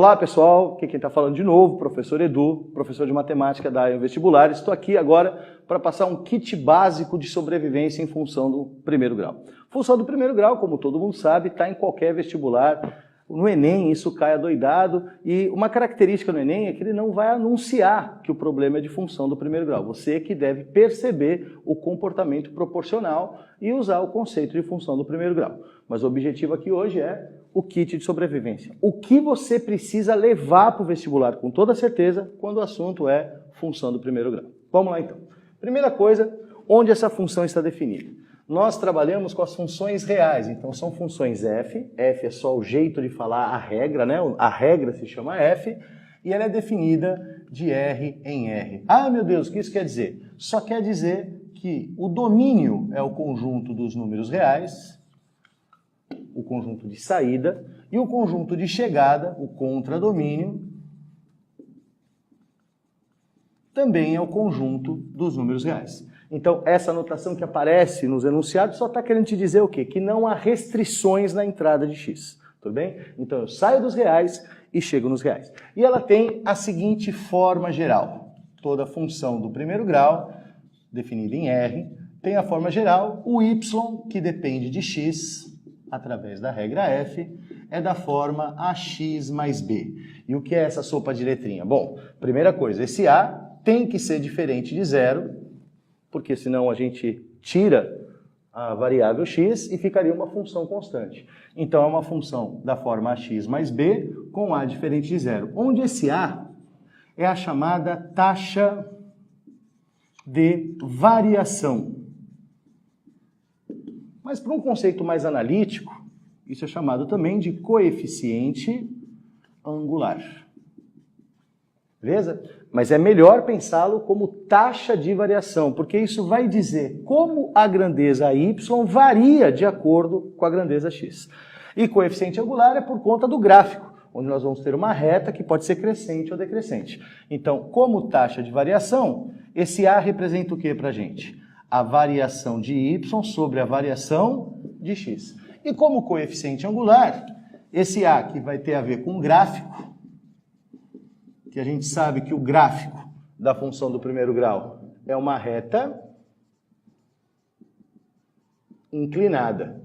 Olá pessoal, aqui quem está falando de novo, professor Edu, professor de matemática da ION Vestibular. Estou aqui agora para passar um kit básico de sobrevivência em função do primeiro grau. Função do primeiro grau, como todo mundo sabe, está em qualquer vestibular. No Enem isso cai adoidado e uma característica no Enem é que ele não vai anunciar que o problema é de função do primeiro grau. Você que deve perceber o comportamento proporcional e usar o conceito de função do primeiro grau. Mas o objetivo aqui hoje é o kit de sobrevivência. O que você precisa levar para o vestibular com toda certeza quando o assunto é função do primeiro grau. Vamos lá então. Primeira coisa, onde essa função está definida? Nós trabalhamos com as funções reais, então são funções f é só o jeito de falar a regra, né? A regra se chama f, e ela é definida de R em R. Ah, meu Deus, o que isso quer dizer? Só quer dizer que o domínio é o conjunto dos números reais, o conjunto de saída, e o conjunto de chegada, o contradomínio, também é o conjunto dos números reais. Então, essa anotação que aparece nos enunciados só está querendo te dizer o quê? Que não há restrições na entrada de x, tudo bem? Então, eu saio dos reais e chego nos reais. E ela tem a seguinte forma geral. Toda função do primeiro grau, definida em R, tem a forma geral, o y, que depende de x, através da regra f, é da forma ax mais b. E o que é essa sopa de letrinha? Bom, primeira coisa, esse a tem que ser diferente de zero, porque senão a gente tira a variável x e ficaria uma função constante. Então é uma função da forma ax mais b com a diferente de zero, onde esse a é a chamada taxa de variação. Mas para um conceito mais analítico, isso é chamado também de coeficiente angular. Beleza? Mas é melhor pensá-lo como taxa de variação, porque isso vai dizer como a grandeza y varia de acordo com a grandeza x. E coeficiente angular é por conta do gráfico, onde nós vamos ter uma reta que pode ser crescente ou decrescente. Então, como taxa de variação, esse a representa o que para a gente? A variação de y sobre a variação de x. E como coeficiente angular, esse a que vai ter a ver com gráfico, que a gente sabe que o gráfico da função do primeiro grau é uma reta inclinada.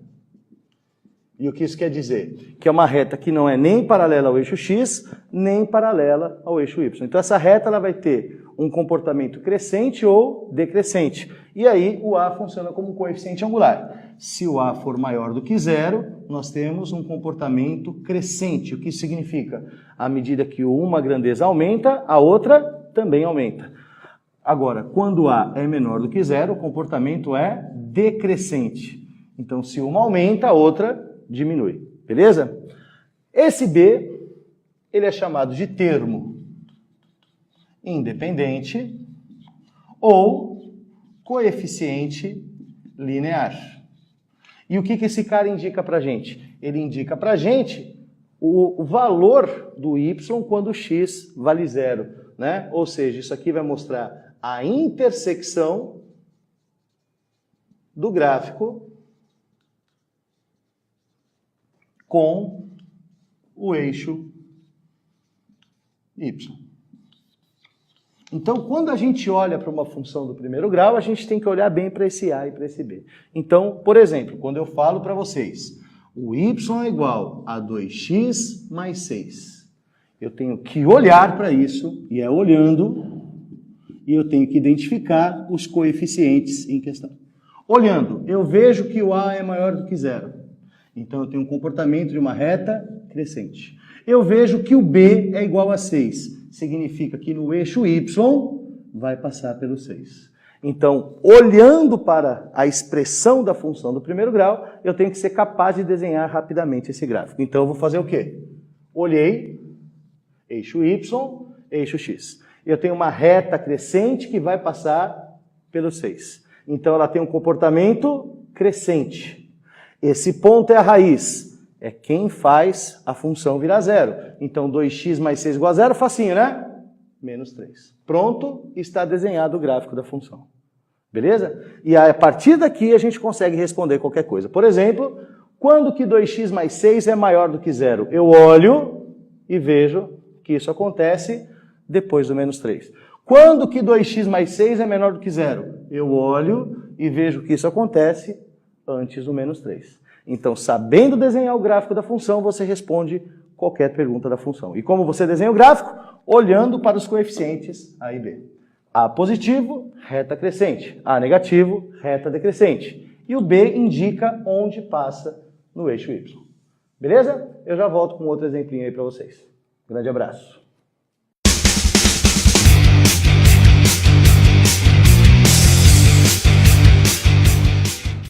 E o que isso quer dizer? Que é uma reta que não é nem paralela ao eixo x, nem paralela ao eixo y. Então essa reta ela vai ter um comportamento crescente ou decrescente. E aí o a funciona como coeficiente angular. Se o a for maior do que zero, nós temos um comportamento crescente. O que isso significa? À medida que uma grandeza aumenta, a outra também aumenta. Agora, quando a é menor do que zero, o comportamento é decrescente. Então, se uma aumenta, a outra diminui. Beleza? Esse b, ele é chamado de termo independente ou coeficiente linear. E o que esse cara indica para a gente? Ele indica para a gente o valor do y quando x vale zero, né? Ou seja, isso aqui vai mostrar a intersecção do gráfico com o eixo y. Então, quando a gente olha para uma função do primeiro grau, a gente tem que olhar bem para esse a e para esse b. Então, por exemplo, quando eu falo para vocês, o y é igual a 2x mais 6, eu tenho que olhar para isso, e é olhando, e eu tenho que identificar os coeficientes em questão. Olhando, eu vejo que o a é maior do que zero. Então, eu tenho um comportamento de uma reta crescente. Eu vejo que o b é igual a 6. Significa que no eixo y vai passar pelo 6. Então, olhando para a expressão da função do primeiro grau, eu tenho que ser capaz de desenhar rapidamente esse gráfico. Então, eu vou fazer o quê? Olhei, eixo y, eixo x. Eu tenho uma reta crescente que vai passar pelo 6. Então, ela tem um comportamento crescente. Esse ponto é a raiz. É quem faz a função virar zero. Então, 2x mais 6 igual a zero, facinho, né? Menos 3. Pronto, está desenhado o gráfico da função. Beleza? E a partir daqui a gente consegue responder qualquer coisa. Por exemplo, quando que 2x mais 6 é maior do que zero? Eu olho e vejo que isso acontece depois do menos 3. Quando que 2x mais 6 é menor do que 0? Eu olho e vejo que isso acontece antes do menos 3. Então, sabendo desenhar o gráfico da função, você responde qualquer pergunta da função. E como você desenha o gráfico? Olhando para os coeficientes A e B. A positivo, reta crescente. A negativo, reta decrescente. E o B indica onde passa no eixo Y. Beleza? Eu já volto com outro exemplinho aí para vocês. Grande abraço.